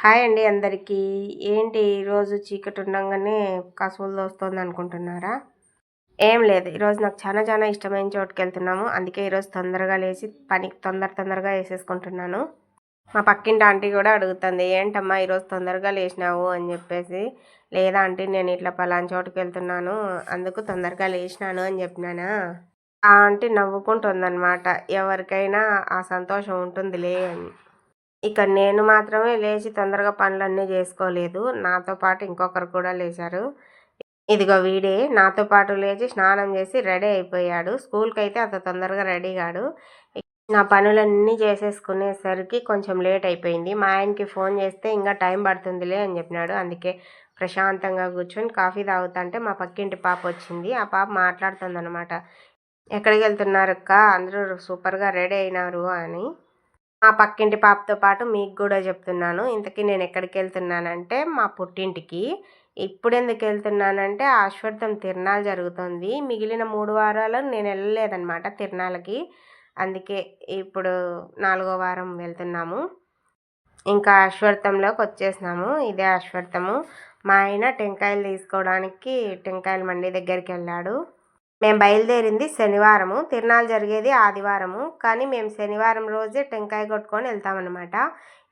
Hi అండి అందరికీ. ఏంటి ఈరోజు చీకటి ఉండంగానే కసువులు అనుకుంటున్నారా? ఏం లేదు. ఈరోజు నాకు చాలా ఇష్టమైన చోటుకెళ్తున్నాము. అందుకే ఈరోజు తొందరగా లేచి పని తొందరగా వేసేసుకుంటున్నాను. మా పక్కింటి ఆంటీ కూడా అడుగుతుంది, ఏంటమ్మా ఈరోజు తొందరగా లేచినావు అని చెప్పేసి. లేదా ఆంటీ, నేను ఇట్లా పలానా చోటుకెళ్తున్నాను, అందుకు తొందరగా లేచినాను అని చెప్పినానా. ఆ ఆంటీ నవ్వుకుంటుందన్నమాట. ఎవరికైనా ఆ సంతోషం ఉంటుందిలే అని. ఇక నేను మాత్రమే లేచి తొందరగా పనులన్నీ చేసుకోలేదు. నాతో పాటు ఇంకొకరు కూడా లేచారు. ఇదిగో వీడే నాతో పాటు లేచి స్నానం చేసి రెడీ అయిపోయాడు. స్కూల్‌కైతే అంత తొందరగా రెడీ కాడు. నా పనులన్నీ చేసేసుకునేసరికి కొంచెం లేట్ అయిపోయింది. మా ఆయనకి ఫోన్ చేస్తే ఇంకా టైం పడుతుందిలే అని చెప్పినాడు. అందుకే ప్రశాంతంగా కూర్చొని కాఫీ తాగుతుంటే మా పక్కింటి పాప వచ్చింది. ఆ పాప మాట్లాడుతుందన్నమాట. ఎక్కడికి వెళ్తున్నారక్క, అందరూ సూపర్‌గా రెడీ అయినారు అని. మా పక్కింటి పాపతో పాటు మీకు కూడా చెప్తున్నాను. ఇంతకీ నేను ఎక్కడికి వెళ్తున్నానంటే మా పుట్టింటికి. ఇప్పుడెందుకు వెళ్తున్నానంటే అశ్వత్థం తిరునాళ్ళు జరుగుతుంది. మిగిలిన 3 వారాలు నేను వెళ్ళలేదన్నమాట తిరునాళ్ళకి. అందుకే ఇప్పుడు 4వ వారం వెళ్తున్నాము. ఇంకా అశ్వత్థంలోకి వచ్చేసినాము. ఇదే అశ్వత్థము. మా ఆయన టెంకాయలు తీసుకోవడానికి టెంకాయల మండి దగ్గరికి వెళ్ళాడు. మేము బయలుదేరింది శనివారము, తిరునాళ్ళు జరిగేది ఆదివారము. కానీ మేము శనివారం రోజే టెంకాయ కొట్టుకొని వెళ్తామన్నమాట.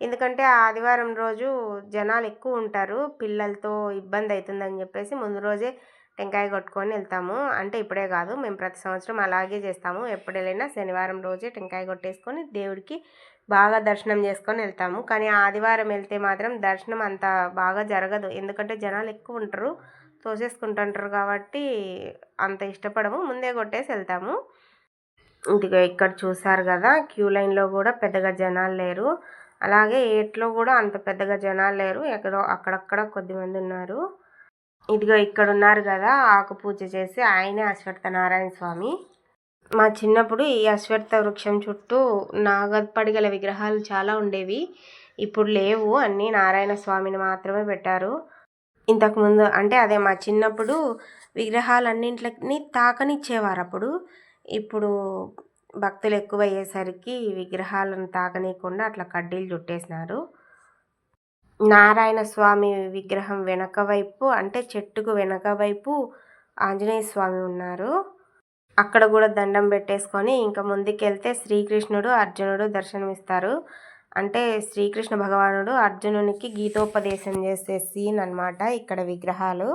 ఎందుకంటే ఆదివారం రోజు జనాలు ఎక్కువ ఉంటారు, పిల్లలతో ఇబ్బంది అవుతుందని చెప్పేసి ముందు రోజే టెంకాయ కొట్టుకొని వెళ్తాము. అంటే ఇప్పుడే కాదు, మేము ప్రతి సంవత్సరం అలాగే చేస్తాము. ఎప్పుడు వెళ్ళినా శనివారం రోజే టెంకాయ కొట్టేసుకొని దేవుడికి బాగా దర్శనం చేసుకొని వెళ్తాము. కానీ ఆదివారం వెళ్తే మాత్రం దర్శనం అంత బాగా జరగదు. ఎందుకంటే జనాలు ఎక్కువ ఉంటారు, తోసేసుకుంటుంటారు కాబట్టి అంత ఇష్టపడము. ముందే కొట్టేసి వెళ్తాము. ఇదిగో ఇక్కడ చూసారు కదా, క్యూ లైన్లో కూడా పెద్దగా జనాలు లేరు. అలాగే ఏట్లో కూడా అంత పెద్దగా జనాలు లేరు, ఎక్కడో అక్కడక్కడ కొద్దిమంది ఉన్నారు. ఇదిగో ఇక్కడ ఉన్నారు కదా, ఆకు పూజ చేసి ఆయనే అశ్వత్థ నారాయణ స్వామి. మా చిన్నప్పుడు ఈ అశ్వత్థ వృక్షం చుట్టూ నాగపడిగల విగ్రహాలు చాలా ఉండేవి. ఇప్పుడు లేవు, అన్నీ నారాయణ స్వామిని మాత్రమే పెట్టారు. ఇంతకుముందు అంటే అదే మా చిన్నప్పుడు విగ్రహాలన్నింటిని తాకనిచ్చేవారు అప్పుడు. ఇప్పుడు భక్తులు ఎక్కువ అయ్యేసరికి విగ్రహాలను తాకనీయకుండా అట్లా కడ్డీలు చుట్టేసినారు. నారాయణ స్వామి విగ్రహం వెనక వైపు, అంటే చెట్టుకు వెనక వైపు ఆంజనేయ స్వామి ఉన్నారు. అక్కడ కూడా దండం పెట్టేసుకొని ఇంకా ముందుకెళ్తే శ్రీకృష్ణుడు అర్జునుడు దర్శనమిస్తారు. అంటే శ్రీకృష్ణ భగవానుడు అర్జునునికి గీతోపదేశం చేసే సీన్ అన్నమాట ఇక్కడ విగ్రహాలు.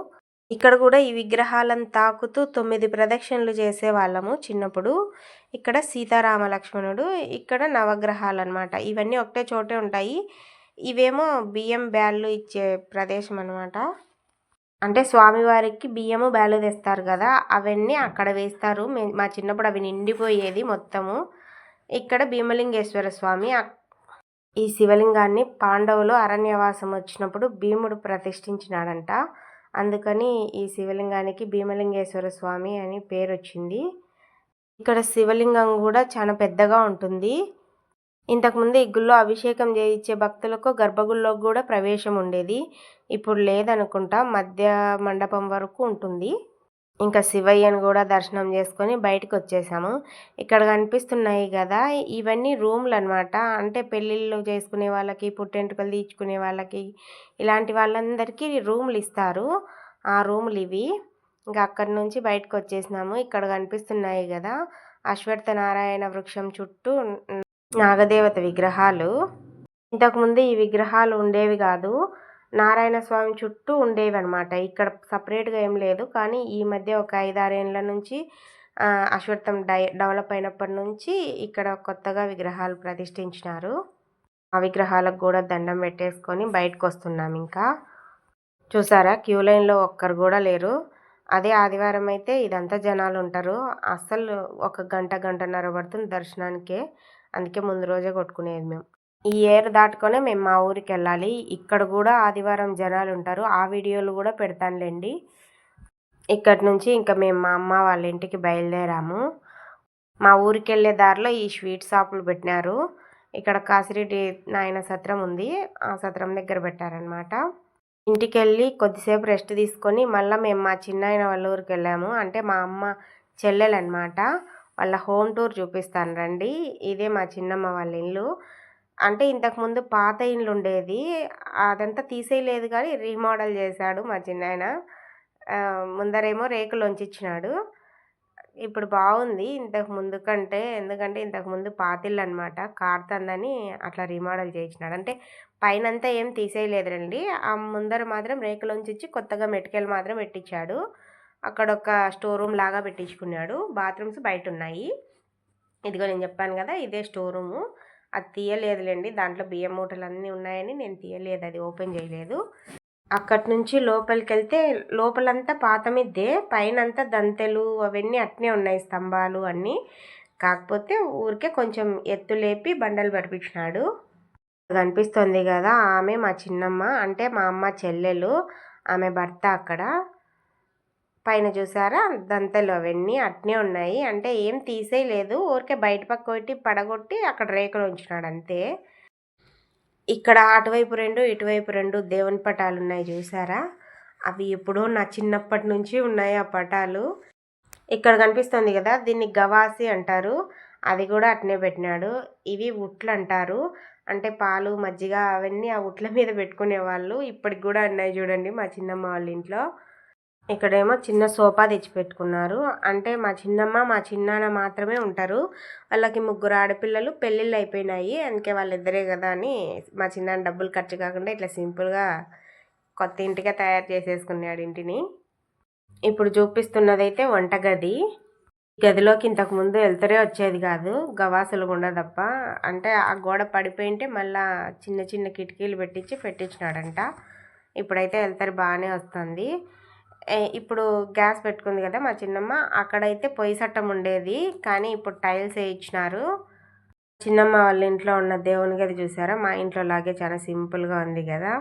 ఇక్కడ కూడా ఈ విగ్రహాలను తాకుతూ 9 ప్రదక్షిణలు చేసేవాళ్ళము చిన్నప్పుడు. ఇక్కడ సీతారామ లక్ష్మణుడు, ఇక్కడ నవగ్రహాలు అన్నమాట. ఇవన్నీ ఒకటే చోటే ఉంటాయి. ఇవేమో బియ్యం బ్యాళ్ళు ఇచ్చే ప్రదేశం అన్నమాట. అంటే స్వామివారికి బియ్యము బ్యాళ్ళు తెస్తారు కదా, అవన్నీ అక్కడ వేస్తారు. మా చిన్నప్పుడు అవి నిండిపోయేది మొత్తము. ఇక్కడ భీమలింగేశ్వర స్వామి. ఈ శివలింగాన్ని పాండవులు అరణ్యవాసం వచ్చినప్పుడు భీముడు ప్రతిష్ఠించినాడంట. అందుకని ఈ శివలింగానికి భీమలింగేశ్వర స్వామి అని పేరు వచ్చింది. ఇక్కడ శివలింగం కూడా చాలా పెద్దగా ఉంటుంది. ఇంతకుముందు ఈ గుళ్ళో అభిషేకం చేయించే భక్తులకు గర్భగుడిలోకి కూడా ప్రవేశం ఉండేది. ఇప్పుడు లేదనుకుంటా, మధ్య మండపం వరకు ఉంటుంది. ఇంకా శివయ్యను కూడా దర్శనం చేసుకొని బయటకు వచ్చేసాము. ఇక్కడ కనిపిస్తున్నాయి కదా, ఇవన్నీ రూమ్లు అనమాట. అంటే పెళ్ళిళ్ళు చేసుకునే వాళ్ళకి, పుట్టెంటుకలు తీర్చుకునే వాళ్ళకి, ఇలాంటి వాళ్ళందరికీ రూమ్లు ఇస్తారు. ఆ రూములు ఇవి. ఇంకా అక్కడి నుంచి బయటకు వచ్చేసినాము. ఇక్కడ కనిపిస్తున్నాయి కదా, అశ్వత్థ నారాయణ వృక్షం చుట్టూ నాగదేవత విగ్రహాలు. ఇంతకుముందు ఈ విగ్రహాలు ఉండేవి కాదు, నారాయణ స్వామి చుట్టూ ఉండేవి అనమాట. ఇక్కడ సపరేట్గా ఏం లేదు. కానీ ఈ మధ్య ఒక 5-6 ఏళ్ళ నుంచి అశ్వత్థం డెవలప్ అయినప్పటి నుంచి ఇక్కడ కొత్తగా విగ్రహాలు ప్రతిష్ఠించినారు. ఆ విగ్రహాలకు కూడా దండం పెట్టేసుకొని బయటకు వస్తున్నాం. ఇంకా చూసారా, క్యూ లైన్లో ఒక్కరు కూడా లేరు. అదే ఆదివారం అయితే ఇదంతా జనాలు ఉంటారు. అస్సలు ఒక గంటన్నర పడుతుంది దర్శనానికే. అందుకే ముందు రోజే కొట్టుకునేది మేము. ఈ ఏరు దాటుకొనే మేము మా ఊరికి వెళ్ళాలి. ఇక్కడ కూడా ఆదివారం జనాలు ఉంటారు. ఆ వీడియోలు కూడా పెడతానులేండి. ఇక్కడి నుంచి ఇంకా మేము మా అమ్మ వాళ్ళ ఇంటికి బయలుదేరాము. మా ఊరికి వెళ్ళే దారిలో ఈ స్వీట్ షాపులు పెట్టినారు. ఇక్కడ కాసిరెడ్డి నాయన సత్రం ఉంది, ఆ సత్రం దగ్గర పెట్టారనమాట. ఇంటికి వెళ్ళి కొద్దిసేపు రెస్ట్ తీసుకొని మళ్ళీ మేము మా చిన్నాయన వాళ్ళ ఊరికి వెళ్ళాము. అంటే మా అమ్మ చెల్లెలన్నమాట. వాళ్ళ హోమ్ టూర్ చూపిస్తాను రండి. ఇదే మా చిన్నమ్మ వాళ్ళ ఇల్లు. అంటే ఇంతకుముందు పాత ఇల్లు ఉండేది. అదంతా తీసేయలేదు కానీ రీమోడల్ చేశాడు మా చిన్నాయన. ముందరేమో రేకులొంచిచ్చినాడు. ఇప్పుడు బావుంది ఇంతకు ముందు కంటే. ఎందుకంటే ఇంతకుముందు పాతిల్లనమాట. కారుతందని అట్లా రీమోడల్ చేయించినాడు. అంటే పైనంతా ఏం తీసేయలేదులెండి. ఆ ముందర మాత్రం రేకులొంచిచ్చి కొత్తగా మెటికలు మాత్రం పెట్టించాడు. అక్కడొక స్టోర్ రూమ్ లాగా పెట్టించుకున్నాడు. బాత్రూమ్స్ బయటున్నాయి. ఇదిగో నేను చెప్పాను కదా, ఇదే స్టోర్ రూము. అది తీయలేదులెండి. దాంట్లో బియ్యం మూటలన్నీ ఉన్నాయని నేను తీయలేదు, అది ఓపెన్ చేయలేదు. అక్కడి నుంచి లోపలికెళ్తే లోపలంతా పాత మిద్దే, పైనంతా దంతెలు అవన్నీ అట్నే ఉన్నాయి, స్తంభాలు అన్నీ. కాకపోతే ఊరికే కొంచెం ఎత్తు లేపి బండలు పడిపించినాడు. కనిపిస్తుంది కదా, ఆమె మా చిన్నమ్మ, అంటే మా అమ్మ చెల్లెలు, ఆమె భర్త. అక్కడ పైన చూసారా దంతలు అవన్నీ అట్నే ఉన్నాయి. అంటే ఏం తీసేయలేదు, ఊరికే బయట పక్క కొట్టి పడగొట్టి అక్కడ రేకులు ఉంచినాడు అంతే. ఇక్కడ అటువైపు 2 ఇటువైపు 2 దేవుని పటాలు ఉన్నాయి చూసారా, అవి ఎప్పుడో నా చిన్నప్పటి నుంచి ఉన్నాయి ఆ పటాలు. ఇక్కడ కనిపిస్తుంది కదా, దీన్ని గవాసి అంటారు. అది కూడా అట్నే పెట్టినాడు. ఇవి ఉట్లు అంటారు. అంటే పాలు మజ్జిగ అవన్నీ ఆ ఉట్ల మీద పెట్టుకునేవాళ్ళు. ఇప్పటికి కూడా ఉన్నాయి చూడండి మా చిన్నమ్మ వాళ్ళ ఇంట్లో. ఇక్కడేమో చిన్న సోఫా తెచ్చిపెట్టుకున్నారు. అంటే మా చిన్నమ్మ మా చిన్నాన్న మాత్రమే ఉంటారు. వాళ్ళకి 3 ఆడపిల్లలు, పెళ్ళిళ్ళు అయిపోయినాయి. అందుకే వాళ్ళిద్దరే కదా అని మా చిన్నాన్న డబ్బులు ఖర్చు కాకుండా ఇట్లా సింపుల్గా కొత్త ఇంటిగా తయారు చేసేసుకున్నాడు ఇంటిని. ఇప్పుడు చూపిస్తున్నదైతే వంటగది. గదిలోకి ఇంతకుముందు వెళ్తూనే వచ్చేది కాదు, గవాసులు గుండా తప్ప. అంటే ఆ గోడ పడిపోయింటే మళ్ళా చిన్న చిన్న కిటికీలు పెట్టించినాడంట. ఇప్పుడైతే వెళ్తారు బాగానే వస్తుంది. ఇప్పుడు గ్యాస్ పెట్టుకుంది కదా మా చిన్నమ్మ, అక్కడైతే పొయ్యి సట్టం ఉండేది, కానీ ఇప్పుడు టైల్స్ వేయించినారు. చిన్నమ్మ వాళ్ళ ఇంట్లో ఉన్న దేవుని గది చూసారా, మా ఇంట్లో లాగే చాలా సింపుల్గా ఉంది కదా.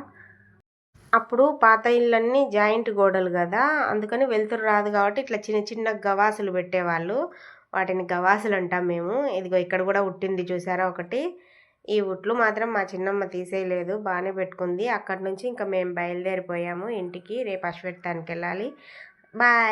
అప్పుడు పాత ఇళ్ళన్నీ జాయింట్ గోడలు కదా, అందుకని వెలుతురు రాదు కాబట్టి ఇట్లా చిన్న చిన్న గవాసులు పెట్టేవాళ్ళు. వాటిని గవాసులు అంటాం మేము. ఇదిగో ఇక్కడ కూడా ఉట్టింది చూసారా ఒకటి. ఈ ఉట్లు మాత్రం మా చిన్నమ్మ తీసేయలేదు, బాగానే పెట్టుకుంది. అక్కడి నుంచి ఇంకా మేము బయలుదేరిపోయాము ఇంటికి. రేపు అశ్వత్థానికి వెళ్ళాలి. బాయ్.